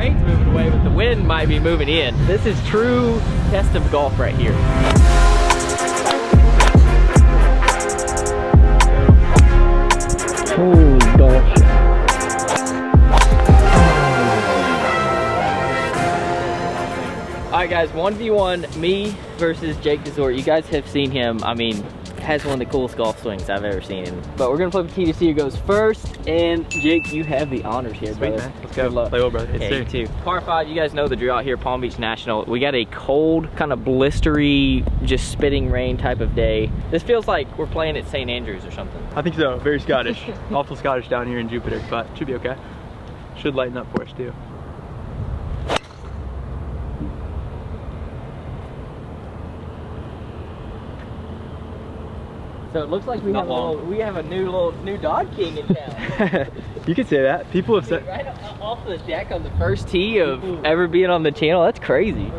rain's moving away, but the wind might be moving in. This is true test of golf right here. Holy gosh. Alright guys, 1v1, me versus Jake Desort. You guys have seen him. I mean, has one of the coolest golf swings I've ever seen him. But we're gonna play with T to see who goes first. And Jake, you have the honors here, Sweet, brother. man. Let's go. Good luck. Play well, brother. Yeah, you too. Par 5, you guys know the drill out here, Palm Beach National. We got a cold, kind of blistery, just spitting rain type of day. This feels like we're playing at St. Andrews or something. I think so. Very Scottish. Awful Scottish down here in Jupiter, but should be okay. Should lighten up for us too. So it looks like we have a new Dog King in town. You could say that. People have said right off the deck on the first tee of ever being on the channel. That's crazy.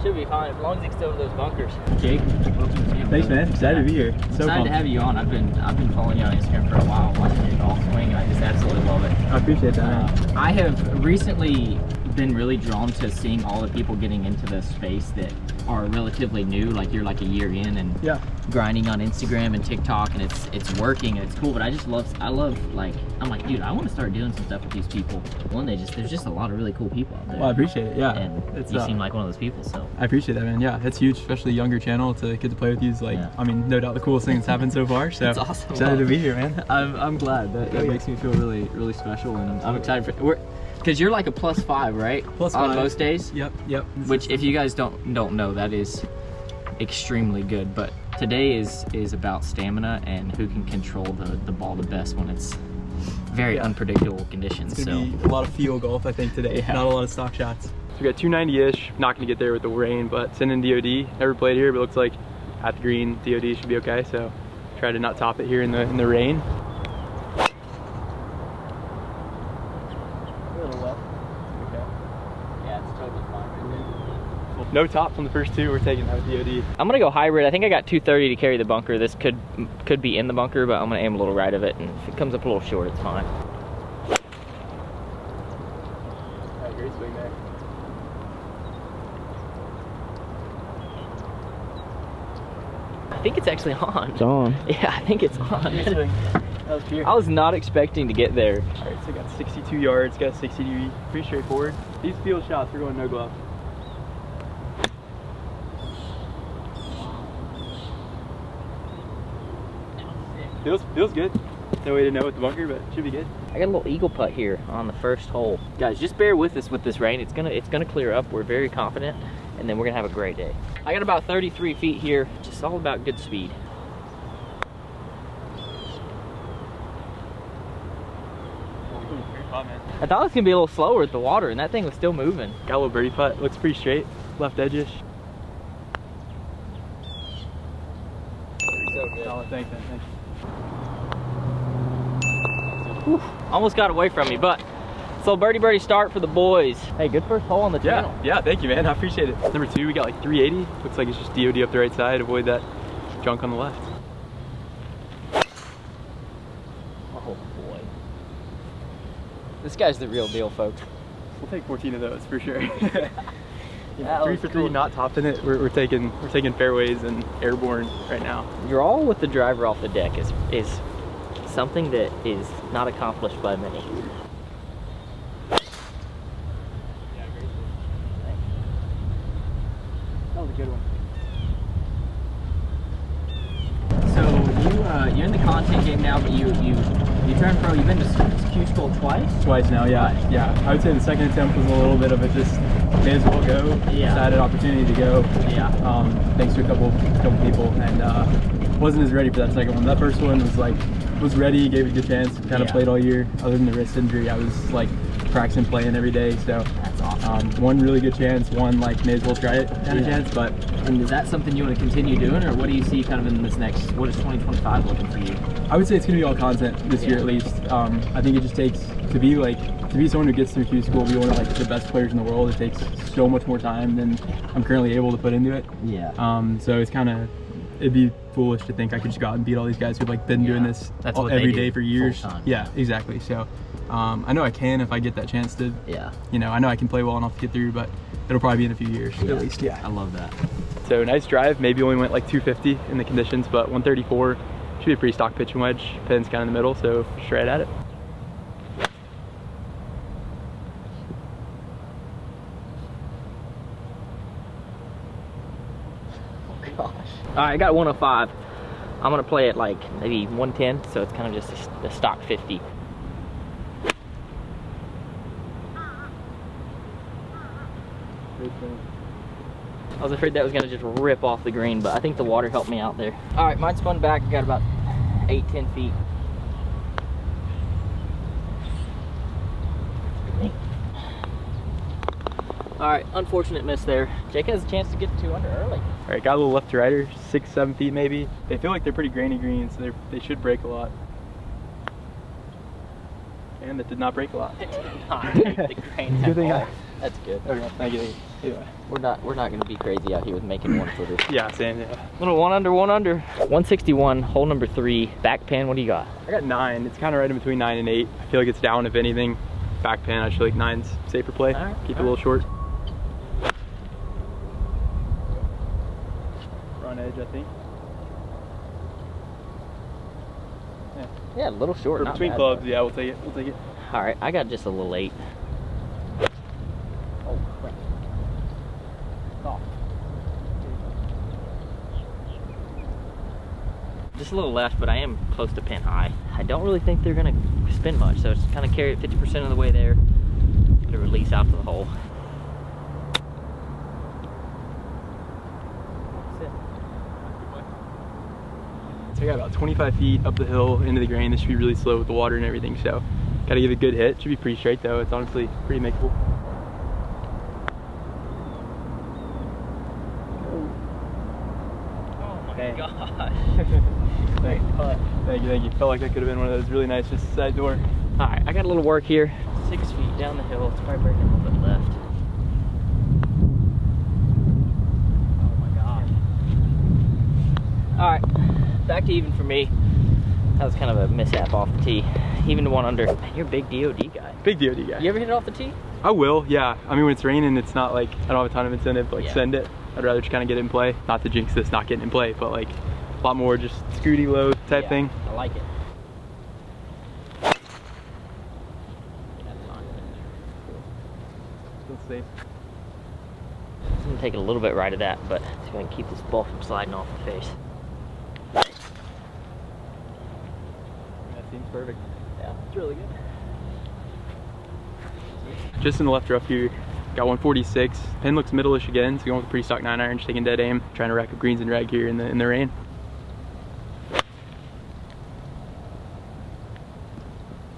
Should be fine as long as he gets over those bunkers. Jake, welcome to the channel. Thanks, man. Excited to be here. So excited to have you on. I've been following you on Instagram for a while, watching your golf swing, and I just absolutely love it. I appreciate that, man. I have recently been really drawn to seeing all the people getting into the space that are relatively new, like you're like a year in and grinding on Instagram and TikTok, and it's working and it's cool. But I love like, I'm like, dude, I want to start doing some stuff with these people. One, there's just a lot of really cool people out there. Well, I appreciate it. Yeah, and you seem like one of those people. So I appreciate that, man. Yeah, it's huge, especially younger channel to get to play with you. Is like, I mean, no doubt the coolest thing that's happened so far. So it's awesome. Excited to be here, man. I'm glad. That makes me feel really special, and I'm excited for because you're like a +5, right? +5 on most days. Yep. Which, if you guys don't know, that is extremely good. But today is about stamina and who can control the ball the best when it's very unpredictable conditions. It's gonna be a lot of feel golf, I think, today. Not a lot of stock shots. So we got 290-ish. Not gonna get there with the rain, but sending DOD. Never played here, but looks like at the green, DOD should be okay. So try to not top it here in the rain. No tops on the first two. We're taking that with DOD. I'm gonna go hybrid. I think I got 230 to carry the bunker. This could be in the bunker, but I'm gonna aim a little right of it, and if it comes up a little short, it's fine. Great swing there. I think it's actually on. It's on. Yeah, I think it's on. That was pure. I was not expecting to get there. All right, so I got 62 yards. Got 60 degree. Pretty straightforward. These field shots, we're going no glove. Feels good. No way to know with the bunker, but it should be good. I got a little eagle putt here on the first hole. Guys, just bear with us with this rain. It's gonna clear up. We're very confident, and then we're gonna have a great day. I got about 33 feet here. Just all about good speed. I thought it was gonna be a little slower with the water, and that thing was still moving. Got a little birdie putt. Looks pretty straight. Left edge-ish. So good. Solid. Thanks, man. Thanks. Whew, almost got away from me, but so birdie start for the boys. Hey, good first hole on the channel. Yeah, thank you, man. I appreciate it. Number 2, we got like 380. Looks like it's just DOD up the right side. Avoid that junk on the left. Oh boy, this guy's the real deal, folks. We'll take 14 of those for sure. Yeah, 3 for 3, not topped in it. We're taking fairways and airborne right now. Draw with the driver off the deck is something that is not accomplished by many. Yeah, great. Thanks. That was a good one. So you're in the content game now, but you turned pro. You've been to Q School twice? Twice now, yeah. Yeah, I would say the second attempt was a little bit of a just may as well go. Yeah. Just had an opportunity to go. Yeah. Thanks to a couple people, and wasn't as ready for that second one. That first one was ready, gave it a good chance. Kind of played all year. Other than the wrist injury, I was like practicing playing every day. So that's awesome. One really good chance, one like may as well try it kind of chance. But and is that something you want to continue doing, or what do you see kind of in this next? What is 2025 looking for you? I would say it's gonna be all content this year at least. I think it just takes to be someone who gets through Q School, be one of like the best players in the world. It takes so much more time than I'm currently able to put into it. Yeah. So it's kind of it'd be foolish to think I could just go out and beat all these guys who've like been doing this every day for years. Yeah, exactly. So I know I can if I get that chance to. Yeah. You know, I know I can play well enough to get through, but it'll probably be in a few years at least. Yeah. I love that. So nice drive. Maybe only went like 250 in the conditions, but 134 should be a pretty stock pitching wedge. Pin's kind of in the middle, so just right at it. Gosh. All right, I got 105. I'm gonna play it like maybe 110, so it's kind of just a stock 50. I was afraid that was gonna just rip off the green, but I think the water helped me out there. All right, mine spun back. I got about 8-10 feet. All right, unfortunate miss there. Jake has a chance to get 2 under early. All right, got a little left to righter, 6-7 feet maybe. They feel like they're pretty grainy greens, so they should break a lot. And that did not break a lot. It did not break the grain at all. That's good. Okay, thank you. Anyway. We're not gonna be crazy out here with making 1-footers. Yeah, same, yeah. Little 1 under. 161, hole number 3. Back pin, what do you got? I got 9. It's kind of right in between 9 and 8. I feel like it's down if anything. Back pin, I feel like 9's safer play. Right, keep it a little short. Front edge, I think. Yeah, a little short. Or between clubs, yeah, we'll take it. We'll take it. All right, I got just a little 8. Oh, crap. Oh. Just a little left, but I am close to pin high. I don't really think they're gonna spin much, so it's kind of carry it 50% of the way there to release out to the hole. So I got about 25 feet up the hill into the grain. This should be really slow with the water and everything, so gotta give it a good hit. Should be pretty straight though. It's honestly pretty makeable. Oh my gosh. Thank you. Felt like that could have been one of those really nice just side door. All right, I got a little work here. 6 feet down the hill. It's probably breaking a little bit left. Oh my gosh. All right. Back to even for me. That was kind of a mishap off the tee. Even to 1 under. Man, you're a big DOD guy. Big DOD guy. You ever hit it off the tee? I will, yeah. I mean, when it's raining, it's not like I don't have a ton of incentive to like send it. I'd rather just kind of get it in play. Not to jinx this, not getting in play, but like a lot more just scooty low type thing. I like it. Still safe. I'm gonna take it a little bit right of that, but see if I can keep this ball from sliding off the face. That seems perfect. Yeah, it's really good. Just in the left rough here, got 146. Pin looks middle-ish again, so going with a pretty stock 9-iron, just taking dead aim, trying to rack up greens and drag here in the rain.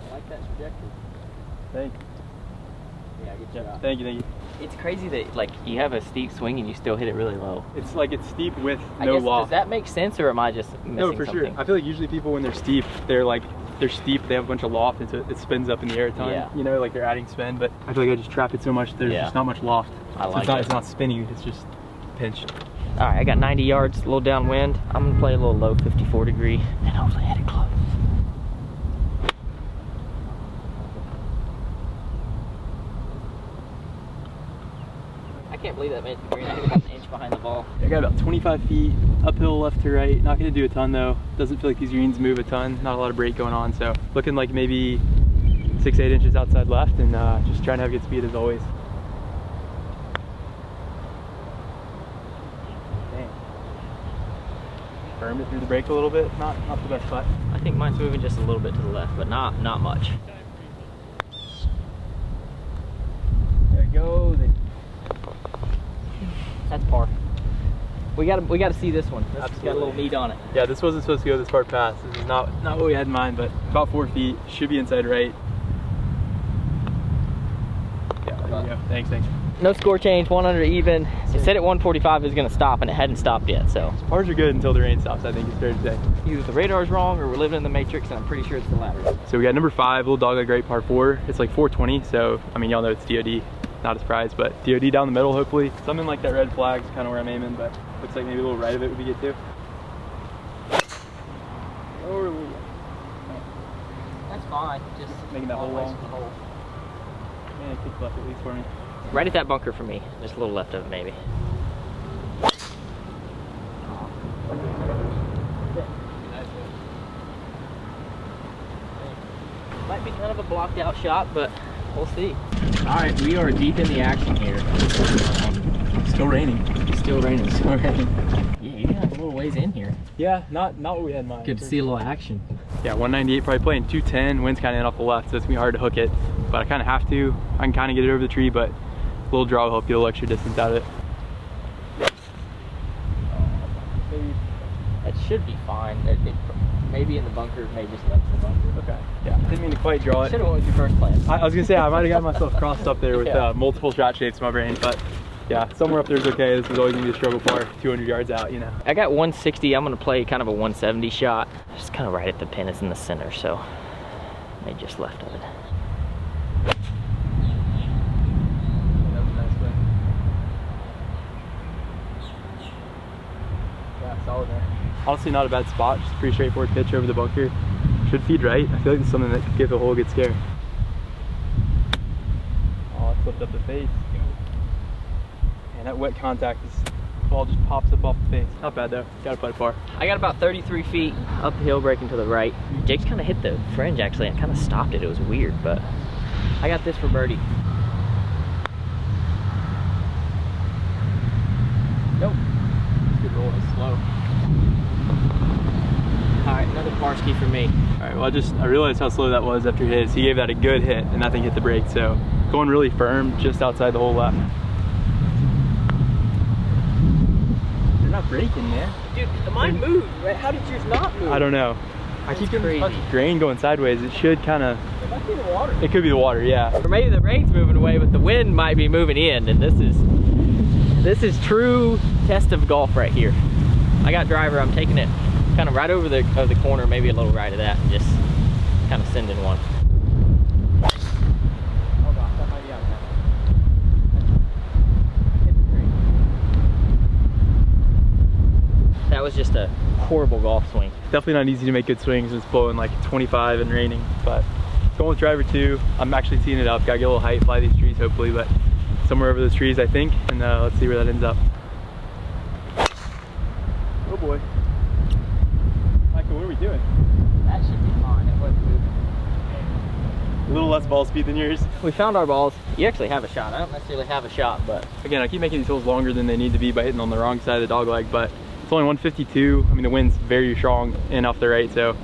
I like that trajectory. Thank you. Yeah, good job. Thank you. It's crazy that like you have a steep swing and you still hit it really low. It's like it's steep with no loft. Does that make sense, or am I just missing something? No, for sure. I feel like usually people when they're steep, they're steep, they have a bunch of loft, and so it spins up in the air a ton. Yeah. You know, like they're adding spin, but I feel like I just trap it so much, there's just not much loft. It's not spinning, it's just pinched. All right, I got 90 yards, a little downwind. I'm gonna play a little low 54 degree, and hopefully hit it close. I can't believe that made the green. I hit about an inch behind the ball. I got about 25 feet uphill left to right. Not gonna do a ton though. Doesn't feel like these greens move a ton. Not a lot of break going on, so looking like maybe 6-8 inches outside left, and just trying to have good speed as always. Dang. Firmed it through the break a little bit. Not the best putt. I think mine's moving just a little bit to the left, but not much. There you go. That's par. We gotta see this one. This has got a little meat on it. Yeah, this wasn't supposed to go this far past. This is not what we had in mind, but about 4 feet. Should be inside right. Yeah, there you go. Thanks. No score change, 1 under even. It said at 145 it was gonna stop, and it hadn't stopped yet, so. Pars are good until the rain stops, I think it's fair to say. Either the radar's wrong or we're living in the Matrix, and I'm pretty sure it's the latter. So we got number 5, little dogleg right, par 4. It's like 420, so I mean, y'all know it's DOD. Not a surprise, but DOD down the middle, hopefully. Something like that red flag is kind of where I'm aiming, but looks like maybe a little right of it would be good too. fine. Just making that hole long. Man, kick left at least for me. Right at that bunker for me. Just a little left of it, maybe. Might be kind of a blocked out shot, but we'll see. All right, we are deep in the action here. Still raining. Still raining. Still raining. Yeah, you got a little ways in here. Yeah, not what we had in mind. Good to see a little action. Yeah, 198 probably playing 210. Wind's kind of in off the left, so it's gonna be hard to hook it. But I kind of have to. I can kind of get it over the tree, but a little draw will help get a little extra distance out of it. That should be fine. Maybe in the bunker, maybe just left the bunker. Okay. Yeah. Didn't mean to quite draw it. Should have went with your first plan. I was gonna say I might have got myself crossed up there with multiple shot shapes in my brain, but yeah, somewhere up there is okay. This is always gonna be a struggle par, 200 yards out, you know. I got 160. I'm gonna play kind of a 170 shot. Just kind of right at the pin. It's in the center, so maybe just left of it. That was a nice win. Yeah, solid there. Honestly, not a bad spot. Just a pretty straightforward pitch over the bunker. Should feed right. I feel like it's something that could give the hole a good scare. Oh, it flipped up the face. And that wet contact, this ball just pops up off the face. Not bad though. Gotta play par. I got about 33 feet uphill, breaking to the right. Jake's kind of hit the fringe actually. I kind of stopped it. It was weird, but I got this for birdie. Nope. Good roll. It's slow. All right, another par ski for me. All right, well, I realized how slow that was after his. He gave that a good hit, and that thing hit the brake, so going really firm just outside the hole left. They're not braking, man. Dude, mine moved, right? How did yours not move? I don't know. I keep getting this grain going sideways. It should kind of... It might be the water. It could be the water, yeah. Or maybe the rain's moving away, but the wind might be moving in, and this is true test of golf right here. I got driver. I'm taking it kind of right over the corner, maybe a little right of that, and just kind of sending one. Oh gosh, that might be out of bounds. Hit the tree. That was just a horrible golf swing. Definitely not easy to make good swings when it's blowing like 25 and raining, but going with driver 2. I'm actually teeing it up. Gotta get a little height, fly these trees hopefully, but somewhere over those trees I think, and let's see where that ends up. Oh boy. Micah, what are we doing? That should be fine. It wasn't moving. A little less ball speed than yours. We found our balls. You actually have a shot. I don't necessarily have a shot, but again, I keep making these holes longer than they need to be by hitting on the wrong side of the dog leg, but it's only 152. I mean, the wind's very strong in off the right, so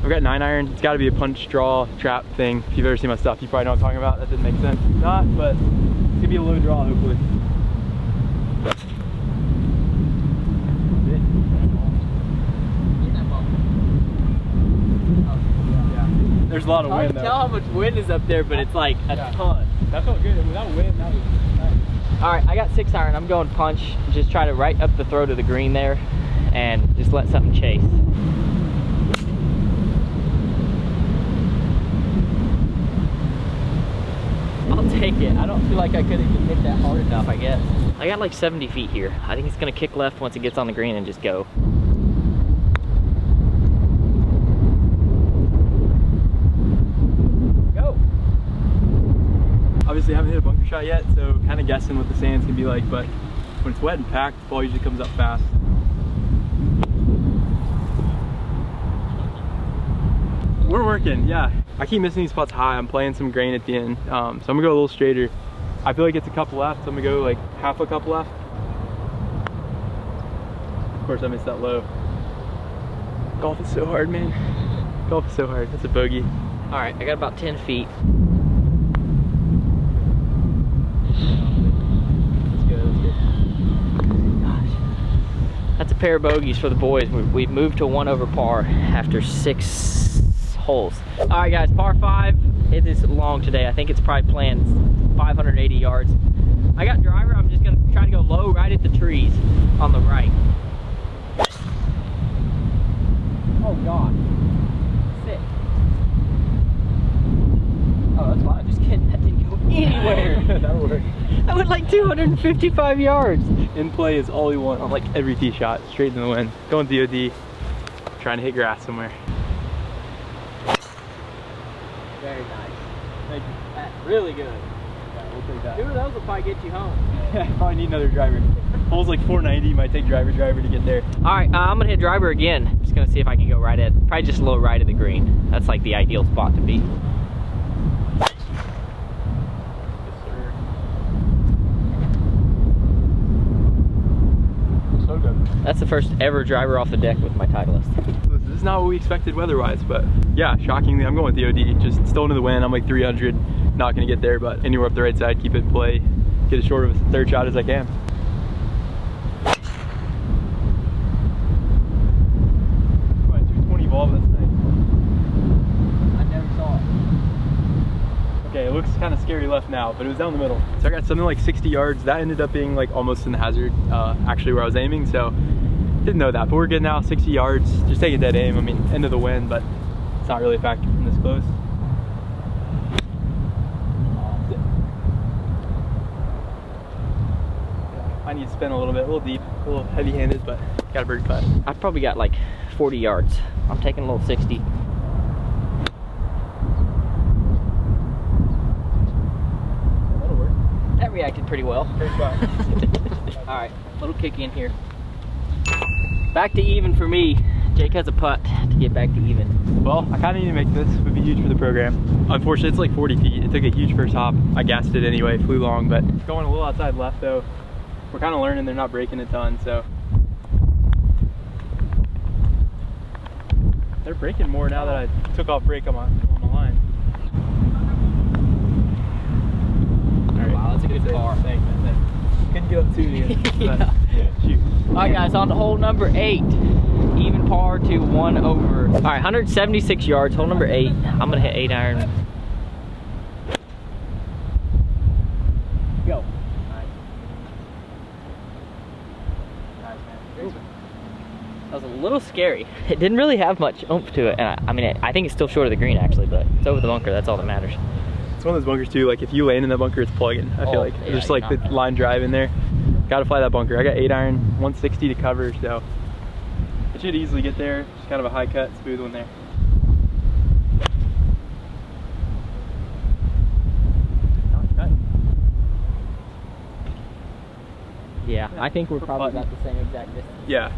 I've got 9-iron. It's got to be a punch, draw, trap thing. If you've ever seen my stuff, you probably know what I'm talking about. That didn't make sense. Not, but it could be a low draw, hopefully. There's a lot of wind though. I can tell how much wind is up there, but it's like a ton. That felt good. Without wind, that was nice. All right, I got 6-iron. I'm going punch. Just try to right up the throat of the green there and just let something chase. I'll take it. I don't feel like I could have hit that hard enough, I guess. I got like 70 feet here. I think it's gonna kick left once it gets on the green and just go. Obviously haven't hit a bunker shot yet, so kind of guessing what the sand's gonna be like, but when it's wet and packed, the ball usually comes up fast. We're working, yeah. I keep missing these spots high. I'm playing some grain at the end, so I'm gonna go a little straighter. I feel like it's a cup left, so I'm gonna go like half a cup left. Of course, I missed that low. Golf is so hard, man. Golf is so hard. That's a bogey. All right, I got about 10 feet. That's a pair of bogeys for the boys. We've moved to 1 over par after 6 holes. All right, guys, par 5. It is long today. I think it's probably planned 580 yards. I got driver. I'm just gonna try to go low right at the trees on the right. Oh God, sick. Oh, that's fine. Just kidding. That didn't go anywhere. That'll work. I went like 255 yards. In play is all we want on like every tee shot, straight in the wind. Going DOD, trying to hit grass somewhere. Very nice. Thank you. Really good. Yeah, we'll take that. 2 of those will probably get you home. Yeah, I probably need another driver. Hole's like 490, might take driver to get there. All right, I'm gonna hit driver again. Just gonna see if I can go right at, probably just a little right of the green. That's like the ideal spot to be. Yes, sir. So good. That's the first ever driver off the deck with my Titleist. This is not what we expected weather-wise, but yeah, shockingly, I'm going with DOD. Just still into the wind. I'm like 300, not gonna get there, but anywhere up the right side, keep it in play, get as short of a third shot as I can. 220 ball, but that's nice. I never saw it. Okay, it looks kind of scary left now, but it was down the middle. So I got something like 60 yards. That ended up being like almost in the hazard, actually where I was aiming, so didn't know that. But we're good now, 60 yards, just take a dead aim. I mean, end of the wind, but it's not really a factor from this close. I need to spin a little bit, a little deep, a little heavy-handed, but got a birdie putt. I've probably got like 40 yards. I'm taking a little 60. That'll work. That reacted pretty well. Great shot. All right, little kick in here. Back to even for me. Jake has a putt to get back to even. Well, I kind of need to make this. It would be huge for the program. Unfortunately, it's like 40 feet. It took a huge first hop. I gassed it anyway, flew long, but going a little outside left though. We're kind of learning they're not breaking a ton, so. They're breaking more now that I took off brake on the line. All right. Wow, that's a good par. Thanks, man. Thanks. Couldn't get up to you. Yeah. Shoot. All right, guys, on to hole number 8. Even par to 1 over. All right, 176 yards, hole number 8. I'm gonna hit 8 iron. Go. That was a little scary. It didn't really have much oomph to it, and I mean, I think it's still short of the green actually, but it's over the bunker. That's all that matters. It's one of those bunkers too. Like if you land in that bunker, it's plugging. I feel like yeah, just like the line drive in there. Got to fly that bunker. I got 8 iron, 160 to cover, so it should easily get there. Just kind of a high cut, smooth one there. Yeah, I think we're probably about the same exact distance. Yeah.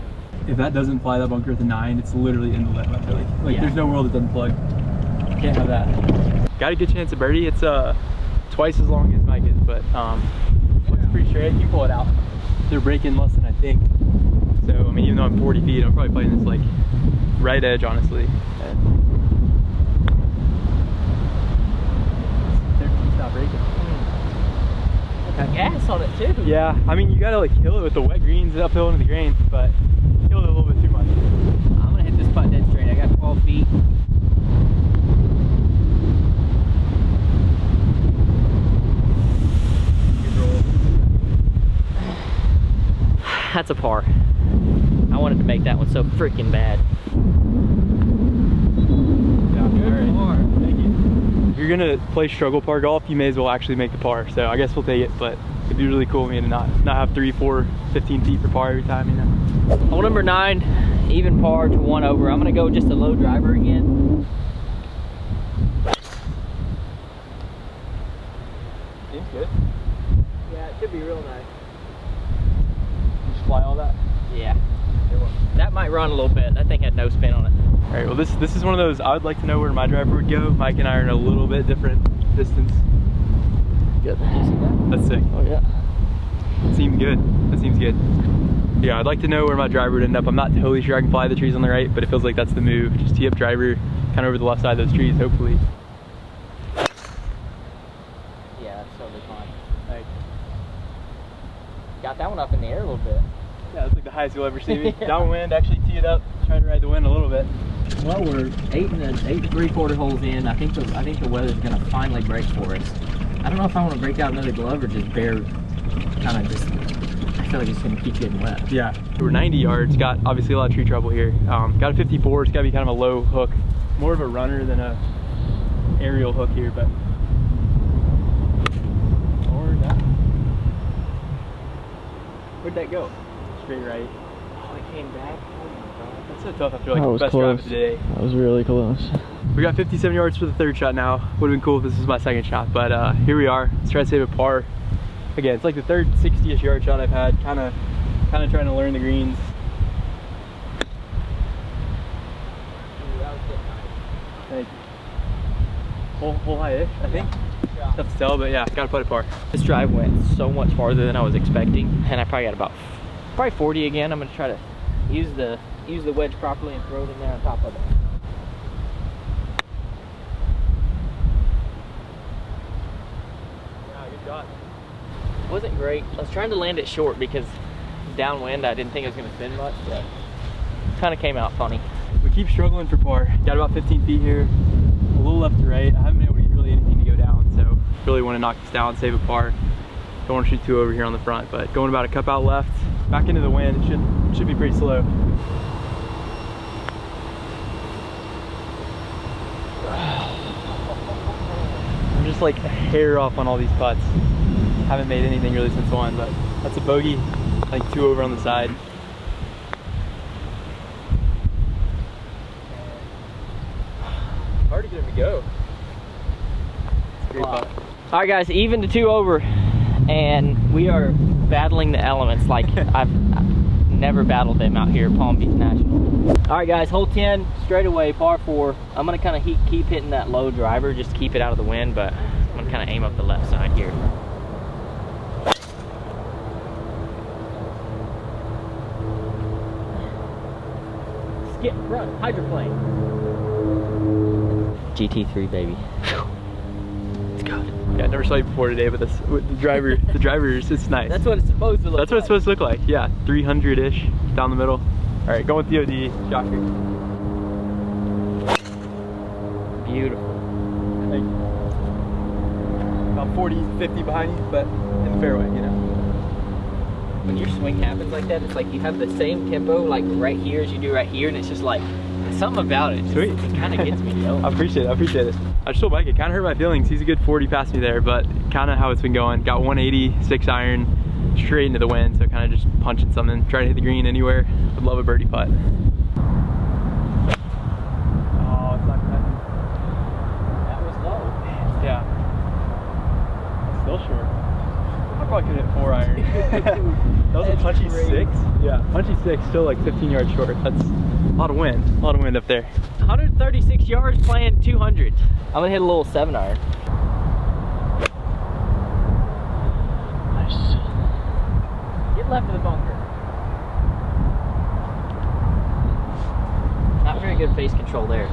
If that doesn't fly that bunker at the 9, it's literally in the lip. I feel like there's no world it doesn't plug. Can't have that. Got a good chance of birdie. It's twice as long as Micah's, but looks pretty straight. You pull it out. They're breaking less than I think. So I mean, even though I'm 40 feet, I'm probably playing this like right edge, honestly. They're not breaking. Got gas on it too. Yeah, I mean, you gotta like kill it with the wet greens uphill into the grain, but killed it a little bit too much. I'm gonna hit this putt dead straight. I got 12 feet. That's a par. I wanted to make that one so freaking bad. Yeah, good par. Thank you. If you're gonna play struggle par golf, you may as well actually make the par. So I guess we'll take it, but it'd be really cool, man, to not have 3, 4, 15 feet for par every time, you know. Hole number 9, even par to 1 over. I'm gonna go just a low driver again. Seems good. Yeah, it should be real nice. You just fly all that? Yeah. That might run a little bit. That thing had no spin on it. All right, well this is one of those, I would like to know where my driver would go. Mike and I are in a little bit different distance. Good. Did you see that? That's sick. Oh yeah. That seems good. That seems good. Yeah, I'd like to know where my driver would end up. I'm not totally sure I can fly the trees on the right, but it feels like that's the move. Just tee up driver kind of over the left side of those trees, hopefully. Yeah, that's totally fine. Like, Got that one up in the air a little bit. yeah, that's like the highest you'll ever see me. Downwind, actually tee it up, try to ride the wind a little bit. Well, we're 8 3/4 holes in. I think the weather's gonna finally break for us. I don't know if I want to break out another glove or just bare, kind of just. I feel like it's gonna keep getting wet. Yeah, we're 90 yards. Got obviously a lot of tree trouble here. Got a 54. It's got to be kind of a low hook, more of a runner than a aerial hook here, but. Or that. Where'd that go? Straight right. Oh, it came back. Oh my god. That's So tough after like the best drive of the day. That was really close. We got 57 yards for the third shot now. Would have been cool if this was my second shot, but here we are. Let's try to save a par. Again, it's like the third 60-ish yard shot I've had. Kind of trying to learn the greens. Thank you. Full high-ish, I think. Yeah. Tough to tell, but yeah, gotta put it par. This drive went so much farther than I was expecting, and I probably got about 40 again. I'm gonna try to use the wedge properly and throw it in there on top of it. Yeah, good shot. Wasn't great. I was trying to land it short because downwind I didn't think it was gonna spin much, but kind of came out funny. We keep struggling for par. Got about 15 feet here, a little left to right. I haven't been able to get really anything to go down, so really want to knock this down, save a par. Don't want to shoot two over here on the front, but going about a cup out left, back into the wind. It should be pretty slow. I'm just like a hair off on all these putts. Haven't made anything really since one, but that's a bogey. I think two over on the side. Hard to get him to go. Great putt. All right, guys, even to 2 over, and we are battling the elements like I've never battled them out here at Palm Beach National. All right, guys, hole 10, straight away, par 4. I'm gonna kind of keep hitting that low driver, just to keep it out of the wind, but I'm gonna kind of aim up the left side here. Skip front, hydroplane. GT3, baby. It's good. Yeah, I never saw you before today, but this, the drivers, it's nice. That's what it's supposed to look like. That's what it's supposed to look like. Yeah, 300-ish down the middle. All right, going with DOD, Jocker. Beautiful. Like about 40, 50 behind you, but in the fairway, you know. When your swing happens like that, it's like you have the same tempo like right here as you do right here, and it's just like something about it. Sweet. It kind of gets me going. I appreciate it. I just told Micah, it kind of hurt my feelings. He's a good 40 past me there, but kind of how it's been going. Got 180, 6 iron, straight into the wind, so kind of just punching something, trying to hit the green anywhere. Would love a birdie putt. Oh, it's not cutting. That was low. Yeah. Still short. I probably could hit 4 iron. That was a punchy 6. Yeah, punchy 6, still like 15 yards short. That's a lot of wind up there. 136 yards playing 200. I'm gonna hit a little 7 iron. Nice. Get left of the bunker. Not very good face control there.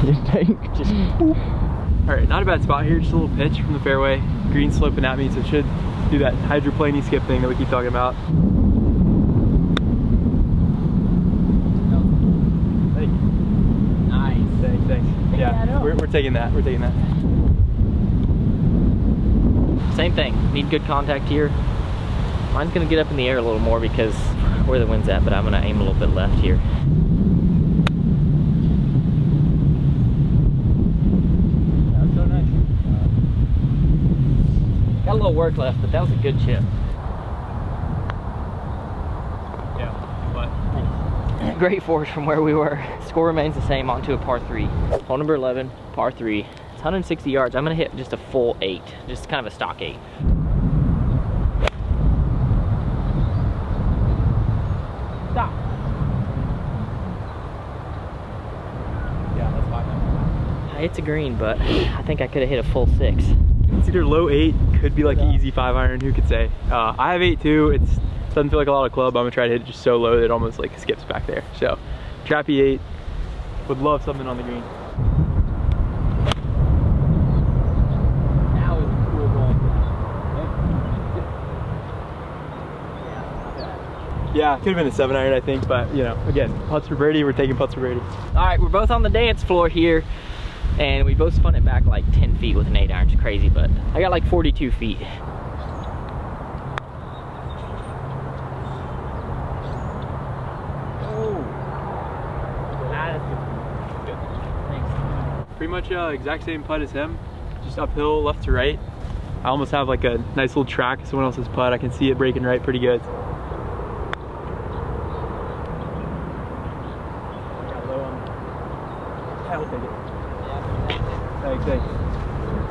You think? Just all right, not a bad spot here. Just a little pitch from the fairway. Green sloping at me, so it should do that hydroplaney skip thing that we keep talking about. Thanks. Yeah, we're taking that. Same thing. Need good contact here. Mine's gonna get up in the air a little more because where the wind's at, but I'm gonna aim a little bit left here. That's so nice. Got a little work left, but that was a good chip. Great force from where we were. Score remains the same, onto a par 3. Hole number 11, par 3. It's 160 yards. I'm gonna hit just a full 8, just kind of a stock 8. Stop. Yeah, that's fine. It's a green, but I think I could have hit a full 6. It's either low 8, could be like an easy 5 iron, who could say. I have 8 too. Doesn't feel like a lot of club. I'm gonna try to hit it just so low that it almost like skips back there. So, trappy 8. Would love something on the green. Now is a cool ball. Yeah, could have been a 7 iron, I think, but you know, again, putts for birdie. We're taking putts for birdie. All right, we're both on the dance floor here, and we both spun it back like 10 feet with an 8 iron. It's crazy, but I got like 42 feet. Pretty much exact same putt as him, just uphill, left to right. I almost have like a nice little track of someone else's putt. I can see it breaking right pretty good. Yeah, we'll take it. Thanks.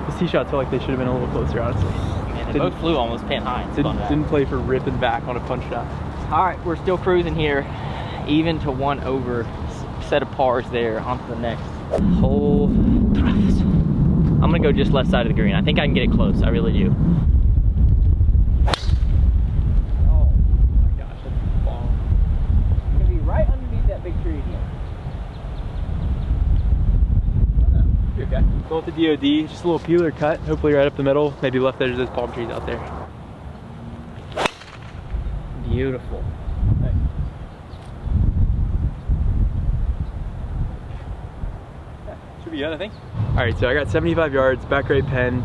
These tee shots felt like they should have been a little closer, honestly. Man, they both flew almost pin high. Didn't play for ripping back on a punch shot. All right, we're still cruising here, even to one over. Set of pars there onto the next hole. I'm gonna go just left side of the green. I think I can get it close. I really do. Oh my gosh, that's long. It's gonna be right underneath that big tree again. You're okay. Going with the DOD, just a little peeler cut, hopefully right up the middle, maybe left edge of those palm trees out there. Beautiful. Thanks. Yeah, should be good, I think. All right, so I got 75 yards, back right pen,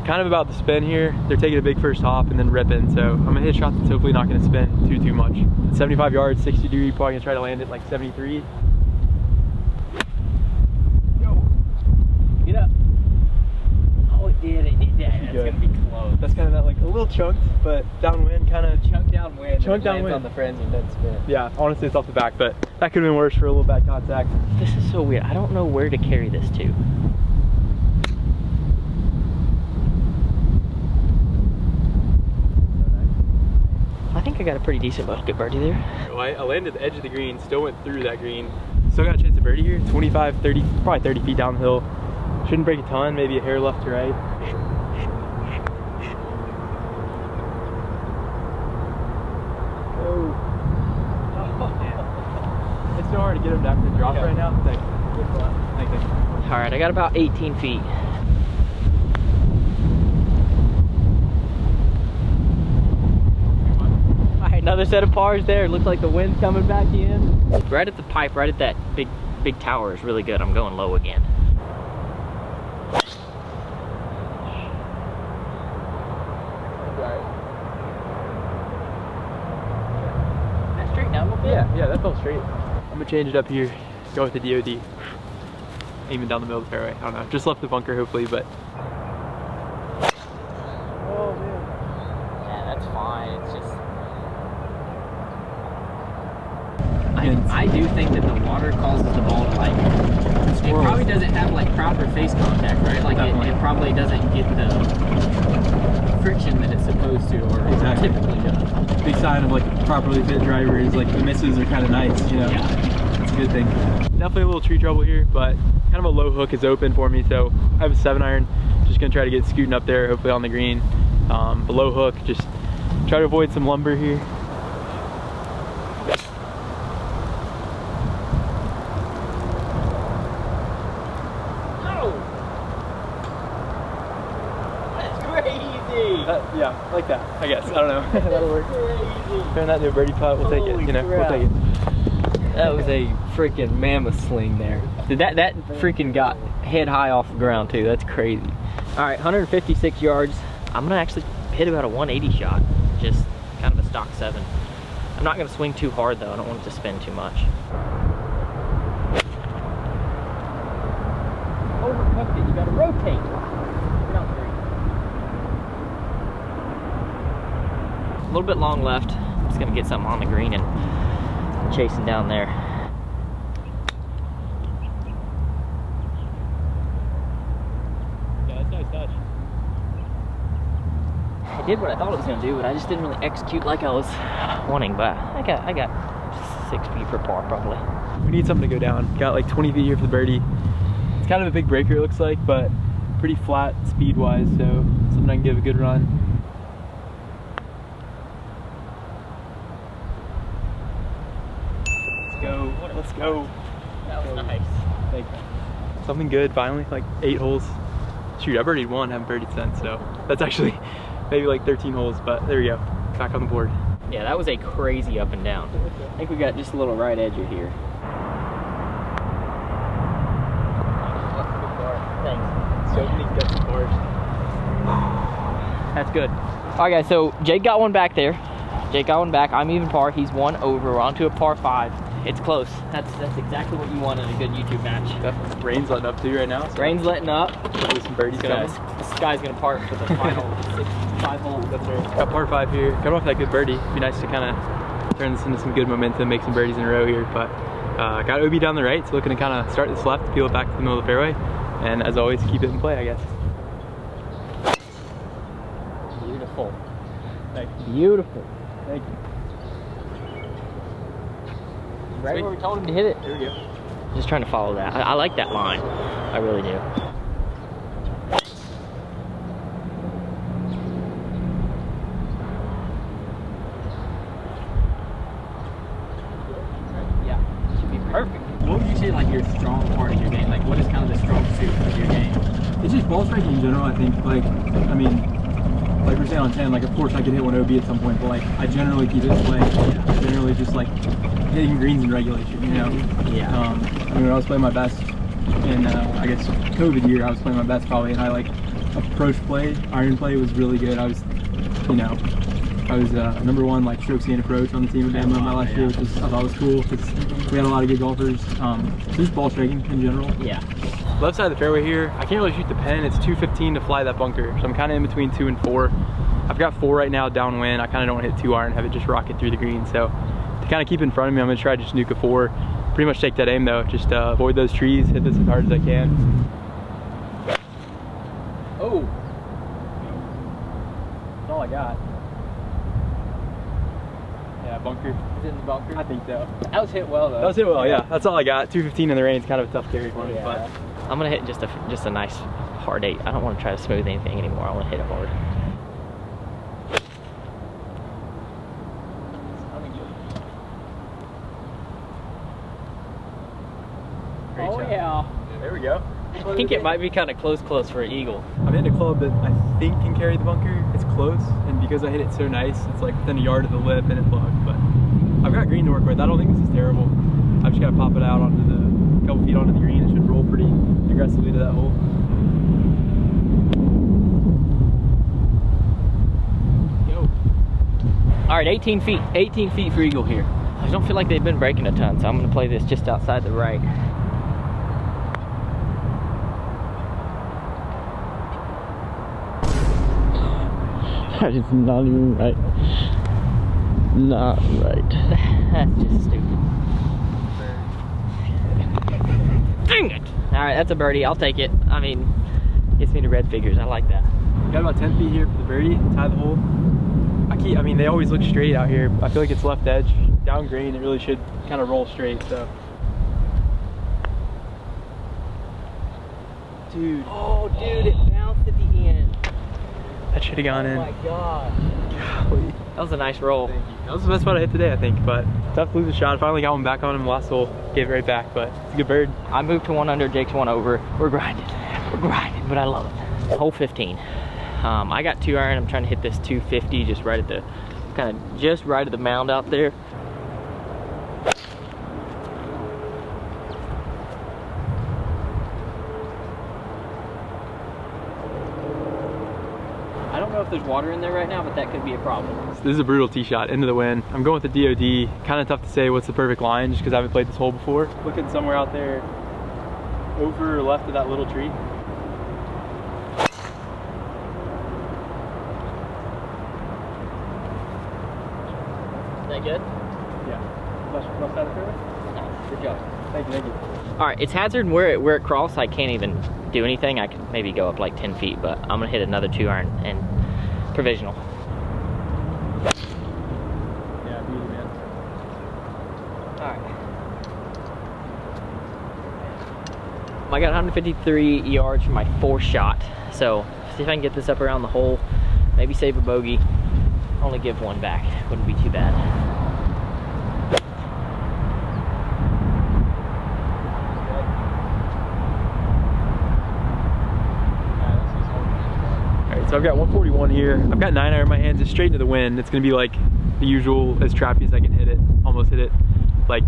kind of about to spin here. They're taking a big first hop and then ripping, so I'm gonna hit a shot that's hopefully not gonna spin too much. 75 yards, 60 degree, probably gonna try to land it like 73. Get up. Oh, it did that. That's gonna be close. That's kind of that like a little chunked, but downwind kind of. Chunk downwind. Chunk downwind. On the fringe and then spin. Yeah, honestly it's off the back, but that could have been worse for a little bad contact. This is so weird. I don't know where to carry this to. I think I got a pretty decent bucket birdie there. Well, I landed at the edge of the green, still went through that green. Still got a chance at birdie here, 25, 30, probably 30 feet down the hill. Shouldn't break a ton, maybe a hair left to right. Oh. It's so hard to get him down to the drop right now. Thanks. Thank you. All right, I got about 18 feet. All right, another set of pars there. It looks like the wind's coming back in. Right at the pipe, right at that big tower is really good. I'm going low again. That straight down a little bit? Yeah, that felt straight. I'm gonna change it up here, go with the DOD. Aiming down the middle of the fairway. I don't know, just left the bunker hopefully, but. Oh man. Yeah, that's fine. It's just. I do think that the water causes the ball to like. It probably doesn't have like proper face contact, right? Like it probably doesn't get the friction that it's supposed to, or typically does. Big sign of like a properly fit driver is like the misses are kind of nice, you know. Yeah. It's a good thing. Definitely a little tree trouble here, but kind of a low hook is open for me, so I have a 7-iron. Just gonna try to get scooting up there, hopefully on the green. The low hook, just try to avoid some lumber here. Yeah, like that, I guess. I don't know. That'll work. Turn that into a birdie putt, we'll take it, you know, we'll take it. That was a freaking mammoth sling there. That freaking got head high off the ground too. That's crazy. All right, 156 yards. I'm gonna actually hit about a 180 shot. Just kind of a stock 7. I'm not gonna swing too hard though. I don't want it to spin too much. Overcooked it, you gotta rotate. A little bit long left. I'm just gonna get something on the green and chasing down there. Yeah, that's a nice touch. I did what I thought it was gonna do, but I just didn't really execute like I was wanting. But I got 6 feet per par probably. We need something to go down. Got like 20 feet here for the birdie. It's kind of a big breaker it looks like, but pretty flat speed wise, so something I can give a good run. Let's go. That was nice. Like, something good finally, like 8 holes. Shoot, I birdied 1, haven't birdied since, so that's actually maybe like 13 holes, but there we go. Back on the board. Yeah, that was a crazy up and down. I think we got just a little right edge here. Thanks. So many gutsy bars. That's good. All right, guys, so Jake got one back there. Jake got one back. I'm even par. He's 1 over. We're on to a par 5. It's close. That's exactly what you want in a good YouTube match. Rain's letting up too right now. So rain's letting up. Hopefully some birdies coming. This guy's gonna part for the final 5 holes. That's right. Got par 5 here. Coming off that good birdie. It'd be nice to kind of turn this into some good momentum, make some birdies in a row here. But Got OB down the right, so looking to kind of start this left, peel it back to the middle of the fairway, and as always, keep it in play, I guess. Beautiful. Thank you. Beautiful. Thank you. Right Sweet. where we told him to hit it. There we go. Just trying to follow that. I like that line. I really do. Yeah, should be perfect. What would you say like your strong part of your game? Like what is kind of the strong suit of your game? It's just ball striking in general, I think. Like, I mean, like we're saying on 10, like of course I could hit one OB at some point, but like I generally keep it in play. I generally just like hitting greens in regulation, you know? Yeah. I mean, when I was playing my best in, I guess, COVID year, I was playing my best probably, and I like approach play, iron play was really good. I was, you know, I was #1 like strokes gained approach on the team with Bama my last year, which was, I thought was cool because we had a lot of good golfers. So just ball striking in general. Yeah. Left side of the fairway here, I can't really shoot the pen. It's 215 to fly that bunker, so I'm kind of in between 2 and 4. I've got 4 right now downwind. I kind of don't want to hit 2 iron, have it just rocket through the green. So to kind of keep in front of me, I'm going to try to just nuke a 4. Pretty much take that aim though, just avoid those trees, hit this as hard as I can. Oh, that's all I got. Yeah, bunker. Is it in the bunker? I think so. That was hit well though. That was hit well, yeah. That's all I got. 215 in the rain is kind of a tough carry for me, Yeah. but I'm gonna hit just a nice hard 8. I don't want to try to smooth anything anymore. I want to hit it hard. Great Oh shot. yeah. There we go. I think it might be kind of close for an eagle. I'm hitting a club that I think can carry the bunker. It's close, and because I hit it so nice, it's like within a yard of the lip and it bugged. But I've got green to work with. I don't think this is terrible. I've just got to pop it out onto the couple feet onto the green. It should roll pretty aggressively to that hole. Go. All right, 18 feet. 18 feet for eagle here. I don't feel like they've been breaking a ton, so I'm gonna play this just outside the right. That is not even right. Not right. That's just stupid. Dang it! All right, that's a birdie. I'll take it. I mean, gets me to red figures. I like that. Got about 10 feet here for the birdie, tie the hole. I mean, they always look straight out here. I feel like it's left edge, down green. It really should kind of roll straight, so. Dude. Oh, dude, it bounced at the end. That should have gone in. Oh my god. Golly. That was a nice roll. Thank you. That was the best spot I hit today, I think, but tough to lose a shot. Finally got one back on him last hole. Gave it right back, but it's a good bird. I moved to 1 under, Jake's 1 over. We're grinding, but I love it. Hole 15. I got 2 iron. I'm trying to hit this 250 just right at the, just right at the mound out there. I don't know if there's water in there right now, but that could be a problem. This is a brutal tee shot, into the wind. I'm going with the DOD. Kind of tough to say what's the perfect line just because I haven't played this hole before. Looking somewhere out there over or left of that little tree. Is that good? Yeah. Left side of the fairway? Nice. Good job. Thank you, thank you. All right, it's hazard where it crossed. I can't even do anything. I could maybe go up like 10 feet, but I'm gonna hit another 2 iron and provisional. Yeah, beauty, man. All right. I got 153 yards for my 4th shot, so see if I can get this up around the hole. Maybe save a bogey. Only give 1 back. Wouldn't be too bad. So I've got 141 here. I've got 9 iron in my hands. It's straight into the wind. It's gonna be like the usual, as trappy as I can hit it. Almost hit it. Like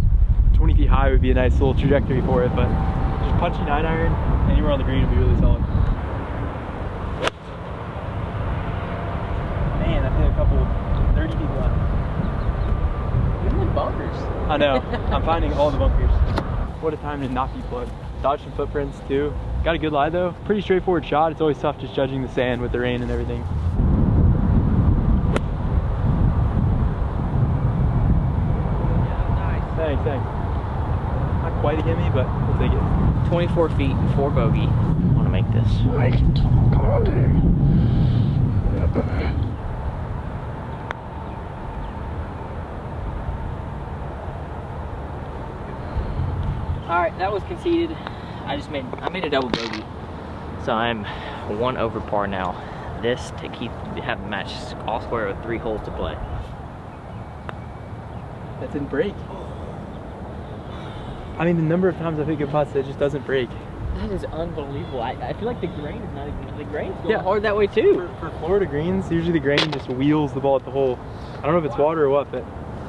20 feet high would be a nice little trajectory for it, but just punchy 9 iron anywhere on the green would be really solid. Man, I hit a couple 30 feet left. You're in the bunkers. I know. I'm finding all the bunkers. What a time to not be plugged. Dodged some footprints too. Got a good lie though. Pretty straightforward shot. It's always tough just judging the sand with the rain and everything. Yeah, nice. Thanks, thanks. quite a gimme, but we'll take it. 24 feet, 4 bogey. I want to make this. I can talk all day. All right, that was conceded. I made a double bogey. So I'm 1 over par now. This to have the match all square with 3 holes to play. That didn't break. I mean, the number of times I've hit good putts, it just doesn't break. That is unbelievable. I feel like the grain is not even, the grain's going hard that way too. For Florida greens, usually the grain just wheels the ball at the hole. I don't know if it's water or what, but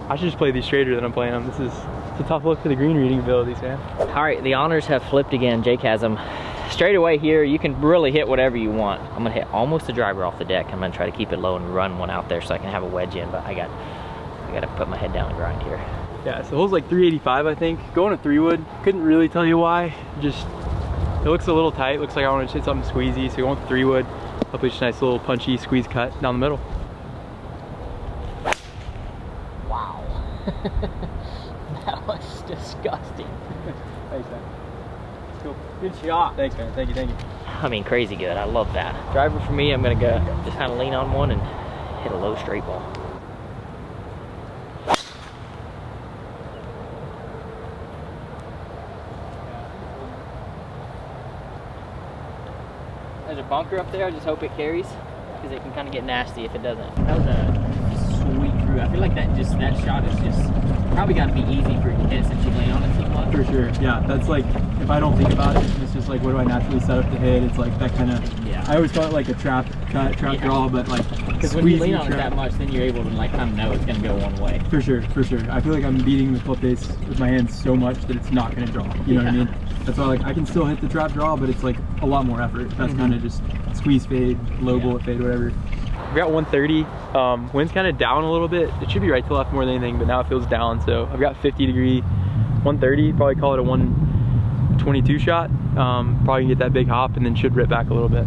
I should just play these straighter than I'm playing them. It's a tough look for the green reading abilities, man. All right, the honors have flipped again. Jake has them. Straight away here, you can really hit whatever you want. I'm gonna hit almost a driver off the deck. I'm gonna try to keep it low and run one out there so I can have a wedge in, but I gotta put my head down and grind here. Yeah, so hole's like 385, I think. Going to 3-wood, couldn't really tell you why. Just, it looks a little tight. Looks like I want to hit something squeezy, so going with 3-wood. Hopefully just a nice little punchy squeeze cut down the middle. Wow. That was disgusting. Thanks, man. Cool. Good shot. Thanks, man. Thank you. I mean, crazy good. I love that. Driver for me, I'm gonna go just kind of lean on one and hit a low straight ball. There's a bunker up there. I just hope it carries because it can kind of get nasty if it doesn't. That was a sweet through. I feel like that shot is just probably got to be easy for you to hit since you lay on it so much. For sure. Yeah, that's like, if I don't think about it, it's just like, what do I naturally set up to hit? It's like that kind of, yeah. I always call it like a trap draw, but like, because when you lean on it that much, then you're able to like kind of know it's going to go one way. For sure. I feel like I'm beating the club face with my hands so much that it's not going to draw. You know what I mean? That's why like I can still hit the trap draw, but it's like a lot more effort. That's kind of just squeeze fade, low bullet fade, whatever. We got 130. Wind's kind of down a little bit. It should be right to left more than anything, but now it feels down. So I've got 50-degree, 130. Probably call it a 122 shot. Probably get that big hop and then should rip back a little bit.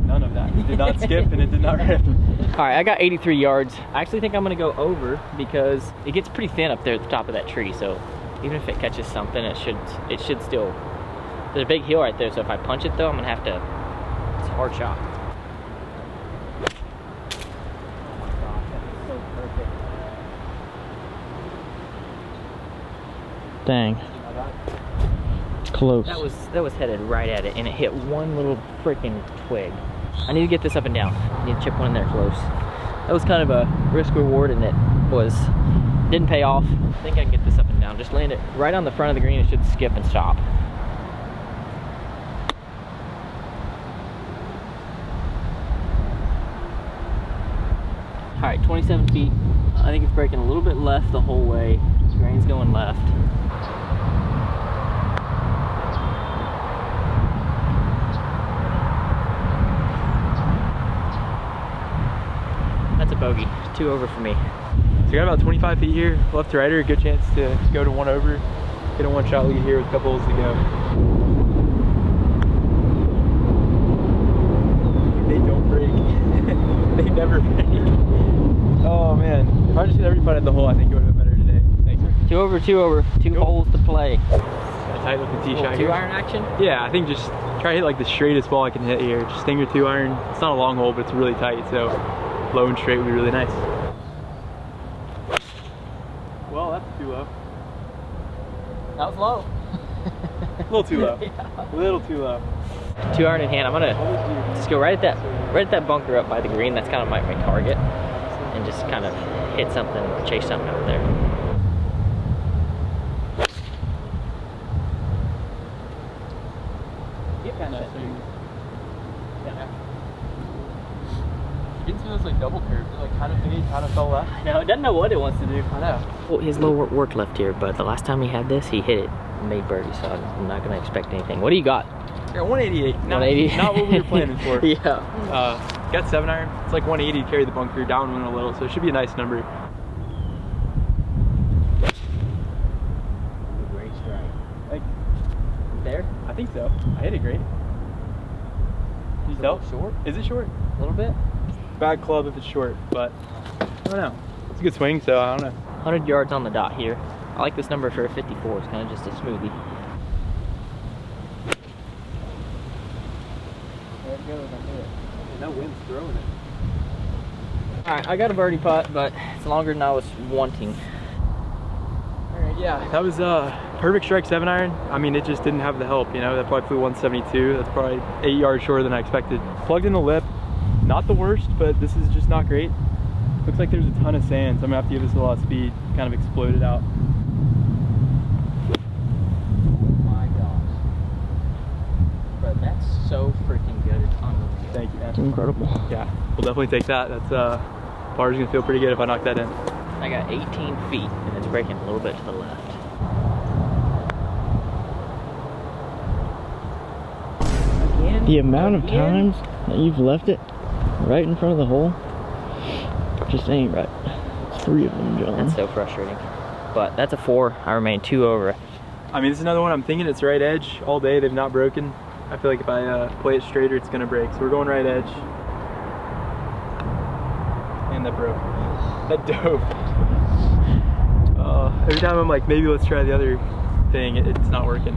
None of that. It did not skip and it did not rip. All right, I got 83 yards. I actually think I'm gonna go over because it gets pretty thin up there at the top of that tree. So even if it catches something, it should still, there's a big hill right there. So if I punch it though, I'm gonna have to, it's a hard shot. Oh my gosh, that's so perfect. Dang. Close. That was headed right at it and it hit one little freaking twig. I need to get this up and down. I need to chip one in there close. That was kind of a risk reward and it didn't pay off. I think I can get this up and down. Just land it right on the front of the green. It should skip and stop. All right, 27 feet. I think it's breaking a little bit left the whole way. The grain's going left. That's a bogey. 2 over for me. So we got about 25 feet here, left to righter, good chance to go to 1 over, get a 1-shot lead here with a couple holes to go. They don't break. They never break. Oh man, if I just hit every putt at the hole, I think it would have been better today. Thanks. 2 over, 2 over, 2 holes to play. Got a tight looking tee shot here. 2-iron action? Yeah, I think just try to hit like the straightest ball I can hit here. Just stinger 2-iron. It's not a long hole, but it's really tight, so low and straight would be really nice. Well, that's too low. That was low. A little too low. Yeah. A little too low. 2-iron in hand. I'm gonna just go right at that bunker up by the green. That's kind of my target, and just kind of hit something, chase something out there. Get kind of getting through those like double curves. It like kind of fade, kind of fell left. No, it doesn't know what it wants to do. I know. Well, he has low work left here, but the last time he had this, he hit it and made birdie, so I'm not gonna expect anything. What do you got? Yeah, 188. 180. Not what we were planning for. Yeah. Got 7-iron. It's like 180 to carry the bunker downwind a little, so it should be a nice number. Great strike. Like, there? I think so. I hit it great. Can you tell? Short? Is it short? A little bit. bad club if it's short, but I don't know. It's a good swing, so I don't know. 100 yards on the dot here. I like this number for a 54. It's kind of just a smoothie. There it goes. I knew it. And that wind's throwing it. All right, I got a birdie putt, but it's longer than I was wanting. All right, yeah, that was a perfect strike 7-iron. I mean, it just didn't have the help, you know. That probably flew 172. That's probably 8 yards shorter than I expected. Plugged in the lip, not the worst, but this is just not great. Looks like there's a ton of sand, so I'm gonna have to give this a lot of speed. Kind of exploded out. Oh my gosh. Bro, that's so freaking good. It's unbelievable. Thank you, man. It's incredible. Yeah, we'll definitely take that. That's bar's gonna feel pretty good if I knock that in. I got 18 feet, and it's breaking a little bit to the left. Again? The amount of times that you've left it right in front of the hole just ain't right. It's 3 of them, John. That's so frustrating. But that's a 4. I remain 2 over. I mean, this is another one I'm thinking it's right edge all day. They've not broken. I feel like if I play it straighter, it's gonna break. So we're going right edge. And that broke. That dove. Every time I'm like, maybe let's try the other thing, it's not working.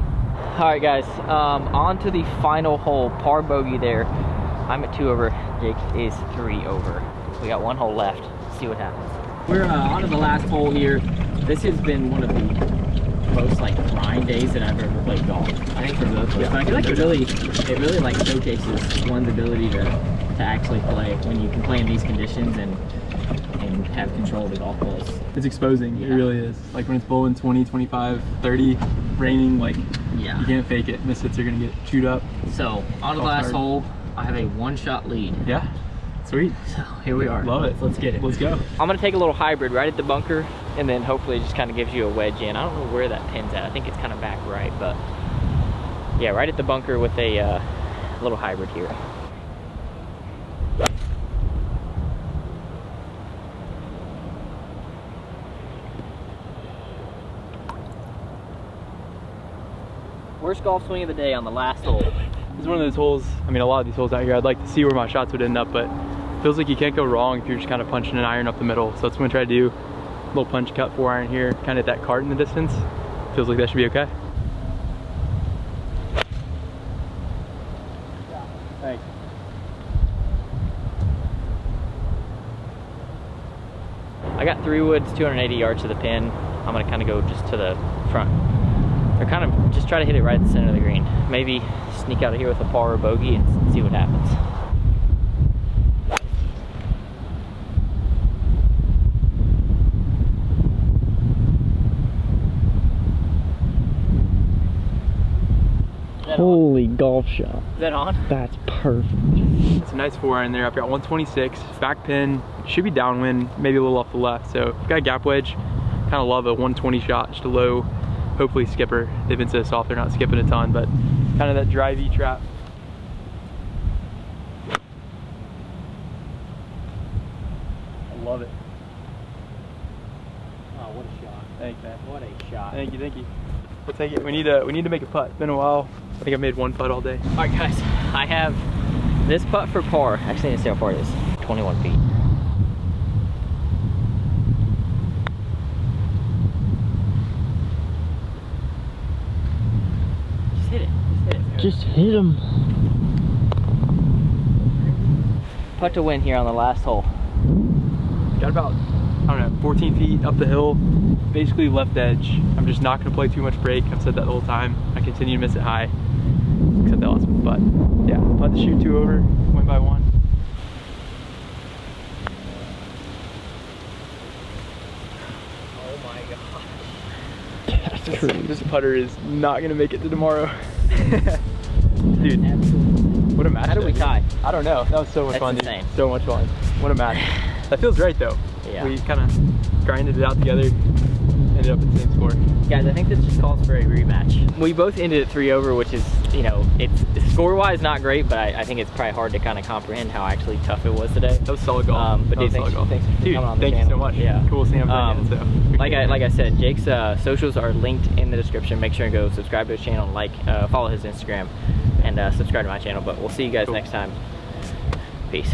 All right, guys, on to the final hole, par bogey there. I'm at 2 over, Jake is 3 over. We got 1 hole left, let's see what happens. We're on to the last hole here. This has been one of the most like grind days that I've ever played golf. I think for both of us, but I feel like it really like showcases one's ability to actually play when you can play in these conditions and have control of the golf balls. It's exposing, it really is. Like when it's blowing 20, 25, 30, raining, like you can't fake it. Miss hits are gonna get chewed up. So on to the last hole, I have a 1-shot lead. Yeah, sweet. So here we are. Love it. Let's get it. Let's go. I'm gonna take a little hybrid right at the bunker, and then hopefully it just kind of gives you a wedge in. I don't know where that pin's at. I think it's kind of back right, but yeah, right at the bunker with a little hybrid here. Worst golf swing of the day on the last hole. This is one of those holes, I mean a lot of these holes out here, I'd like to see where my shots would end up, but it feels like you can't go wrong if you're just kind of punching an iron up the middle. So that's what I'm gonna try to do. A little punch cut 4-iron here, kind of at that cart in the distance. Feels like that should be okay. Yeah, thanks. I got 3 woods, 280 yards to the pin. I'm gonna kind of go just to the front. Or kind of just try to hit it right at the center of the green. Maybe sneak out of here with a par or bogey and see what happens. Holy golf shot. Is that on? That's perfect. It's a nice 4-iron there. I've got 126, back pin, should be downwind, maybe a little off the left. So I've got a gap wedge, kind of love a 120 shot, just a low, hopefully skipper. They've been so soft they're not skipping a ton, but kind of that drivey trap. I love it. Oh, what a shot. Thanks, man. What a shot. Thank you, thank you. We'll take it. We need to make a putt. It's been a while. I think I've made 1 putt all day. All right, guys, I have this putt for par. Actually, I need to see how far it is. 21 feet. Just hit it. Just hit him. Putt to win here on the last hole. Got about, I don't know, 14 feet up the hill, basically left edge. I'm just not gonna play too much break. I've said that the whole time. I continue to miss it high, except that last one. But yeah, putt to shoot 2 over, win by 1. Oh my god. That's crazy. This putter is not gonna make it to tomorrow. Dude, what a match. How did we tie? I don't know. That was so much fun, dude. Insane. So much fun. What a match. That feels right though. Yeah. We kind of grinded it out together, ended up at the same score. Guys, I think this just calls for a rematch. We both ended at 3 over, which is, you know, it's score-wise not great, but I think it's probably hard to kind of comprehend how actually tough it was today. That was solid golf. But dude, thanks for coming on the thank channel. you so much. Yeah. Cool seeing him playing it, so. Like I said, Jake's socials are linked in the description. Make sure and go subscribe to his channel, like, follow his Instagram, and subscribe to my channel. But we'll see you guys next time. Peace.